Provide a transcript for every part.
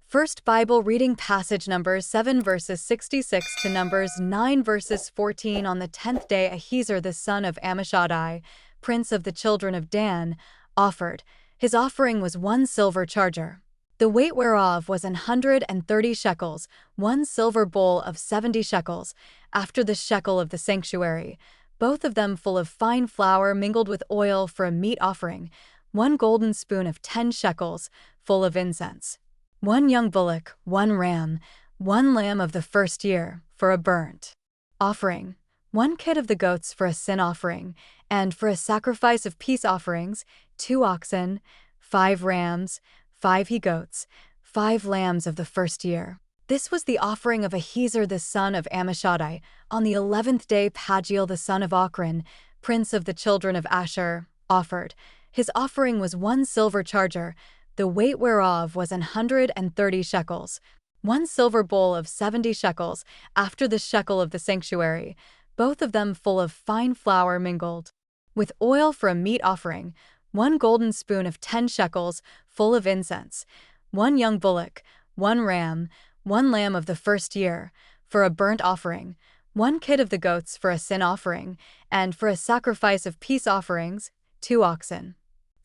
First Bible reading passage Numbers 7 verses 66 to Numbers 9 verses 14. On the 10th day Ahiezer the son of Ammishaddai, prince of the children of Dan, offered. His offering was 1 silver charger, the weight whereof was 130 shekels, 1 silver bowl of 70 shekels, after the shekel of the sanctuary, both of them full of fine flour mingled with oil for a meat offering, 1 golden spoon of 10 shekels, full of incense. 1 young bullock, 1 ram, 1 lamb of the first year, for a burnt offering, 1 kid of the goats for a sin offering, and for a sacrifice of peace offerings, 2 oxen, 5 rams, 5 he-goats, 5 lambs of the first year. This was the offering of Ahiezer the son of Ammishaddai. On the 11th day Pagiel the son of Ochran, prince of the children of Asher, offered. His offering was 1 silver charger, the weight whereof was 130 shekels, 1 silver bowl of 70 shekels, after the shekel of the sanctuary, both of them full of fine flour mingled with oil for a meat offering, 1 golden spoon of 10 shekels, full of incense, 1 young bullock, 1 ram, 1 lamb of the first year, for a burnt offering, 1 kid of the goats for a sin offering, and for a sacrifice of peace offerings, 2 oxen,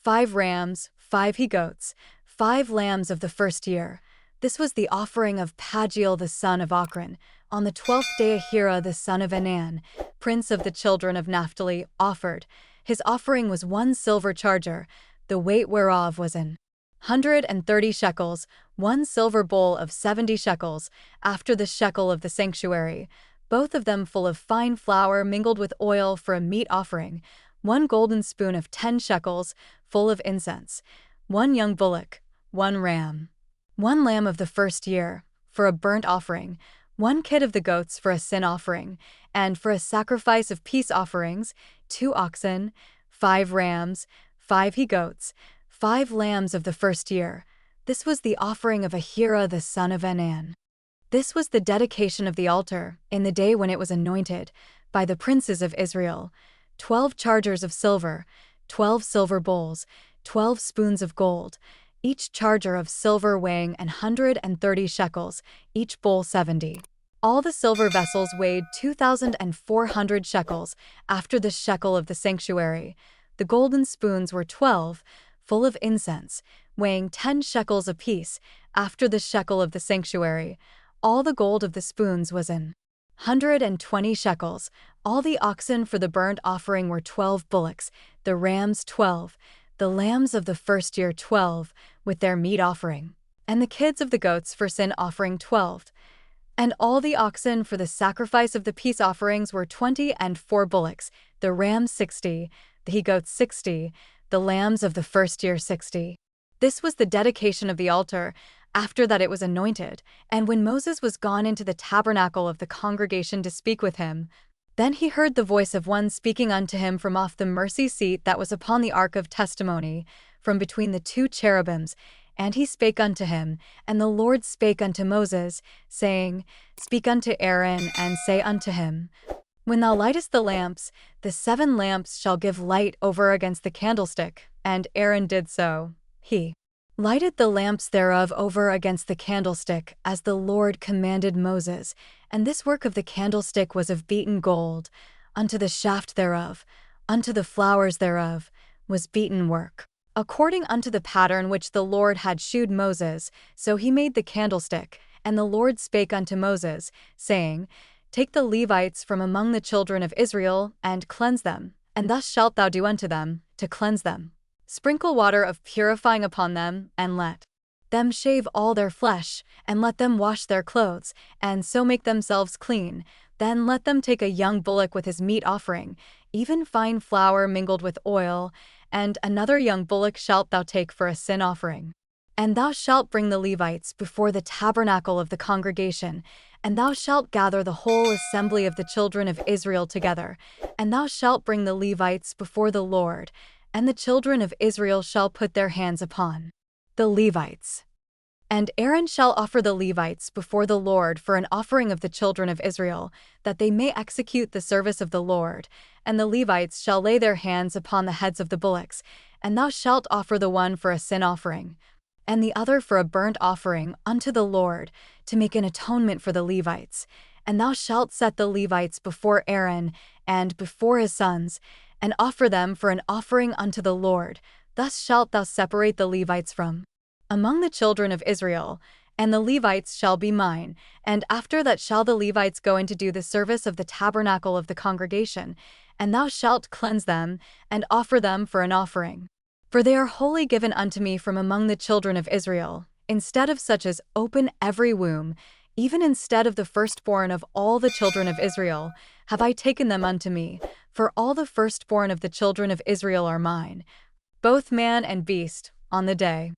5 rams, 5 he-goats, 5 lambs of the first year. This was the offering of Pagiel the son of Ochran. On the 12th day Ahira the son of Enan, prince of the children of Naphtali, offered. His offering was 1 silver charger, the weight whereof was 130 shekels, 1 silver bowl of 70 shekels, after the shekel of the sanctuary, both of them full of fine flour mingled with oil for a meat offering, 1 golden spoon of 10 shekels, full of incense, 1 young bullock, 1 ram, 1 lamb of the first year, for a burnt offering, 1 kid of the goats for a sin offering, and for a sacrifice of peace offerings, 2 oxen, 5 rams, 5 he-goats, 5 lambs of the first year. This was the offering of Ahira the son of Enan. This was the dedication of the altar, in the day when it was anointed, by the princes of Israel. 12 chargers of silver, 12 silver bowls, 12 spoons of gold, each charger of silver weighing 130 shekels, each bowl 70. All the silver vessels weighed 2,400 shekels, after the shekel of the sanctuary. The golden spoons were 12, full of incense, weighing 10 shekels apiece, after the shekel of the sanctuary. All the gold of the spoons was 120 shekels. All the oxen for the burnt offering were 12 bullocks, the rams 12, the lambs of the first year 12, with their meat offering, and the kids of the goats for sin offering 12. And all the oxen for the sacrifice of the peace offerings were 24 bullocks, the rams 60, the he-goats 60, the lambs of the first year 60. This was the dedication of the altar. After that it was anointed, and when Moses was gone into the tabernacle of the congregation to speak with him, then he heard the voice of one speaking unto him from off the mercy seat that was upon the ark of testimony, from between the 2 cherubims, and he spake unto him, and the Lord spake unto Moses, saying, Speak unto Aaron, and say unto him, When thou lightest the lamps, the 7 lamps shall give light over against the candlestick. And Aaron did so. He lighted the lamps thereof over against the candlestick, as the Lord commanded Moses, and this work of the candlestick was of beaten gold. Unto the shaft thereof, unto the flowers thereof, was beaten work, according unto the pattern which the Lord had shewed Moses. So he made the candlestick. And the Lord spake unto Moses, saying, Take the Levites from among the children of Israel, and cleanse them, and thus shalt thou do unto them, to cleanse them. Sprinkle water of purifying upon them, and let them shave all their flesh, and let them wash their clothes, and so make themselves clean. Then let them take a young bullock with his meat offering, even fine flour mingled with oil, and another young bullock shalt thou take for a sin offering. And thou shalt bring the Levites before the tabernacle of the congregation, and thou shalt gather the whole assembly of the children of Israel together, and thou shalt bring the Levites before the Lord, and the children of Israel shall put their hands upon the Levites. And Aaron shall offer the Levites before the Lord for an offering of the children of Israel, that they may execute the service of the Lord. And the Levites shall lay their hands upon the heads of the bullocks, and thou shalt offer the one for a sin offering, and the other for a burnt offering unto the Lord, to make an atonement for the Levites. And thou shalt set the Levites before Aaron and before his sons, and offer them for an offering unto the Lord. Thus shalt thou separate the Levites from among the children of Israel, and the Levites shall be mine. And after that shall the Levites go in to do the service of the tabernacle of the congregation, and thou shalt cleanse them, and offer them for an offering. For they are wholly given unto me from among the children of Israel, instead of such as open every womb, even instead of the firstborn of all the children of Israel, have I taken them unto me, for all the firstborn of the children of Israel are mine, both man and beast, on the day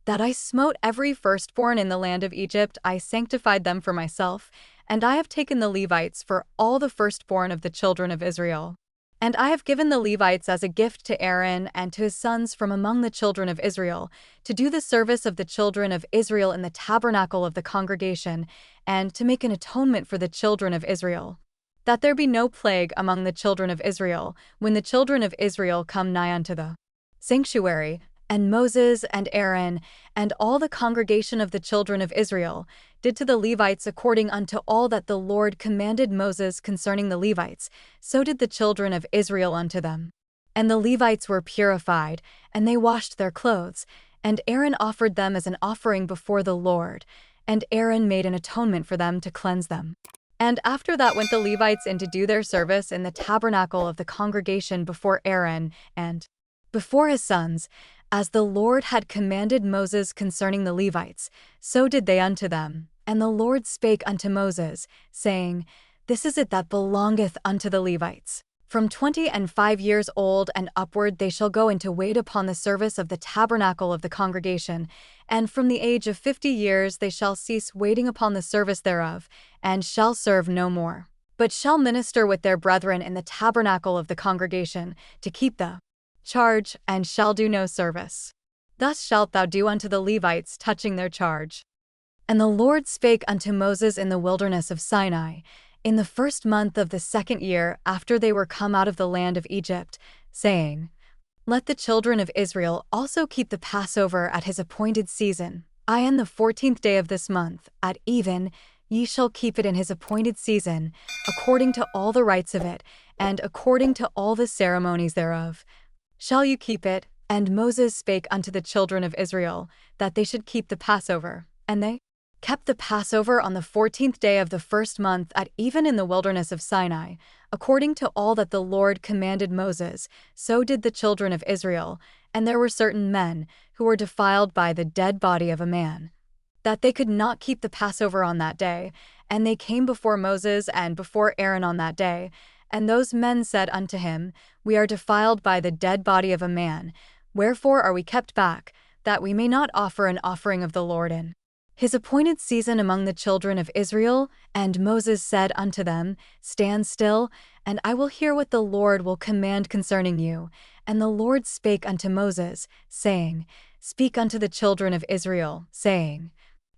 that I smote every firstborn in the land of Egypt. I sanctified them for myself, and I have taken the Levites for all the firstborn of the children of Israel. And I have given the Levites as a gift to Aaron and to his sons from among the children of Israel, to do the service of the children of Israel in the tabernacle of the congregation, and to make an atonement for the children of Israel, that there be no plague among the children of Israel, when the children of Israel come nigh unto the sanctuary. And Moses and Aaron and all the congregation of the children of Israel did to the Levites according unto all that the Lord commanded Moses concerning the Levites, so did the children of Israel unto them. And the Levites were purified, and they washed their clothes, and Aaron offered them as an offering before the Lord, and Aaron made an atonement for them to cleanse them. And after that went the Levites in to do their service in the tabernacle of the congregation before Aaron and before his sons, as the Lord had commanded Moses concerning the Levites, so did they unto them. And the Lord spake unto Moses, saying, This is it that belongeth unto the Levites. From 25 years old and upward they shall go in to wait upon the service of the tabernacle of the congregation, and from the age of 50 years they shall cease waiting upon the service thereof, and shall serve no more, but shall minister with their brethren in the tabernacle of the congregation, to keep the charge, and shall do no service. Thus shalt thou do unto the Levites touching their charge. And the Lord spake unto Moses in the wilderness of Sinai, in the first month of the second year after they were come out of the land of Egypt, saying, Let the children of Israel also keep the Passover at his appointed season. In the 14th day of this month, at even, ye shall keep it in his appointed season, according to all the rites of it, and according to all the ceremonies thereof shall you keep it. And Moses spake unto the children of Israel, that they should keep the Passover. And they kept the Passover on the 14th day of the first month at even in the wilderness of Sinai, according to all that the Lord commanded Moses, so did the children of Israel. And there were certain men, who were defiled by the dead body of a man, that they could not keep the Passover on that day, and they came before Moses and before Aaron on that day. And those men said unto him, We are defiled by the dead body of a man, wherefore are we kept back, that we may not offer an offering of the Lord in his appointed season among the children of Israel? And Moses said unto them, Stand still, and I will hear what the Lord will command concerning you. And the Lord spake unto Moses, saying, Speak unto the children of Israel, saying,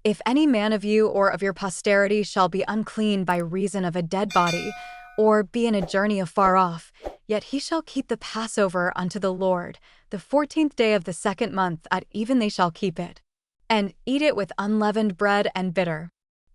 If any man of you or of your posterity shall be unclean by reason of a dead body, or be in a journey afar off, yet he shall keep the Passover unto the Lord. The 14th day of the second month at even they shall keep it, and eat it with unleavened bread and bitter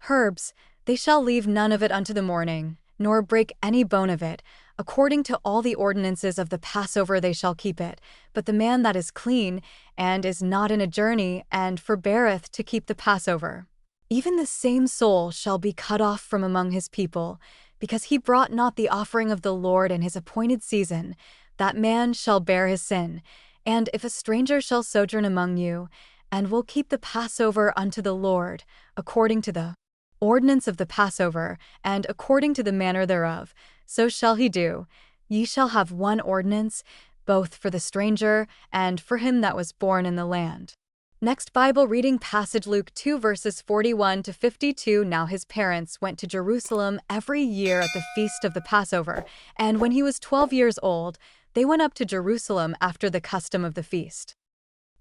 herbs. They shall leave none of it unto the morning, nor break any bone of it. According to all the ordinances of the Passover they shall keep it. But the man that is clean, and is not in a journey, and forbeareth to keep the Passover, even the same soul shall be cut off from among his people, because he brought not the offering of the Lord in his appointed season. That man shall bear his sin. And if a stranger shall sojourn among you, and will keep the Passover unto the Lord, according to the ordinance of the Passover, and according to the manner thereof, so shall he do. Ye shall have one ordinance, both for the stranger, and for him that was born in the land. Next Bible reading passage, Luke 2 verses 41 to 52. Now his parents went to Jerusalem every year at the feast of the Passover, and when he was 12 years old, they went up to Jerusalem after the custom of the feast.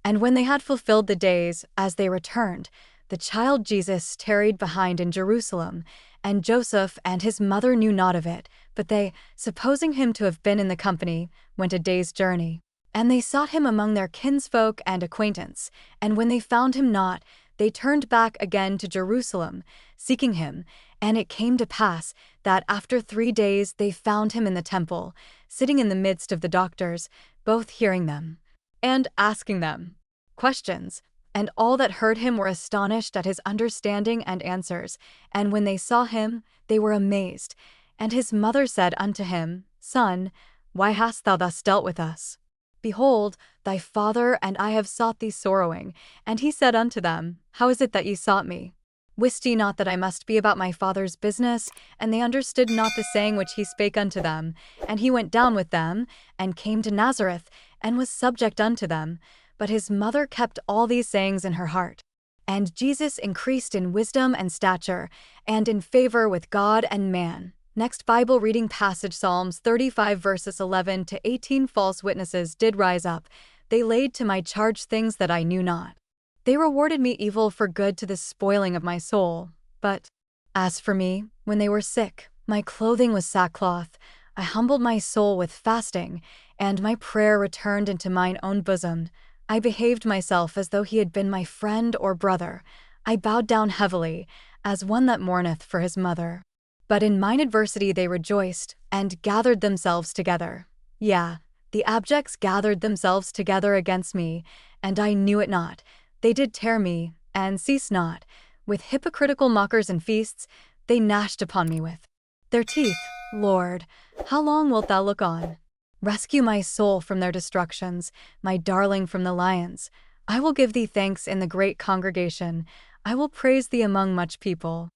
And when they had fulfilled the days, as they returned, the child Jesus tarried behind in Jerusalem, and Joseph and his mother knew not of it, but they, supposing him to have been in the company, went a day's journey And they sought him among their kinsfolk and acquaintance, and when they found him not, they turned back again to Jerusalem, seeking him. And it came to pass that after 3 days they found him in the temple, sitting in the midst of the doctors, both hearing them and asking them questions. And all that heard him were astonished at his understanding and answers. And when they saw him, they were amazed. And his mother said unto him, Son, why hast thou thus dealt with us? Behold, thy father and I have sought thee sorrowing. And he said unto them, How is it that ye sought me? Wist ye not that I must be about my father's business? And they understood not the saying which he spake unto them. And he went down with them, and came to Nazareth, and was subject unto them. But his mother kept all these sayings in her heart. And Jesus increased in wisdom and stature, and in favor with God and man. Next Bible reading passage, Psalms 35 verses 11 to 18. False witnesses did rise up. They laid to my charge things that I knew not. They rewarded me evil for good to the spoiling of my soul. But as for me, when they were sick, my clothing was sackcloth. I humbled my soul with fasting, and my prayer returned into mine own bosom. I behaved myself as though he had been my friend or brother. I bowed down heavily, as one that mourneth for his mother. But in mine adversity they rejoiced, and gathered themselves together. Yea, the abjects gathered themselves together against me, and I knew it not. They did tear me, and cease not. With hypocritical mockers and feasts, they gnashed upon me with their teeth. Lord, how long wilt thou look on? Rescue my soul from their destructions, my darling from the lions. I will give thee thanks in the great congregation. I will praise thee among much people.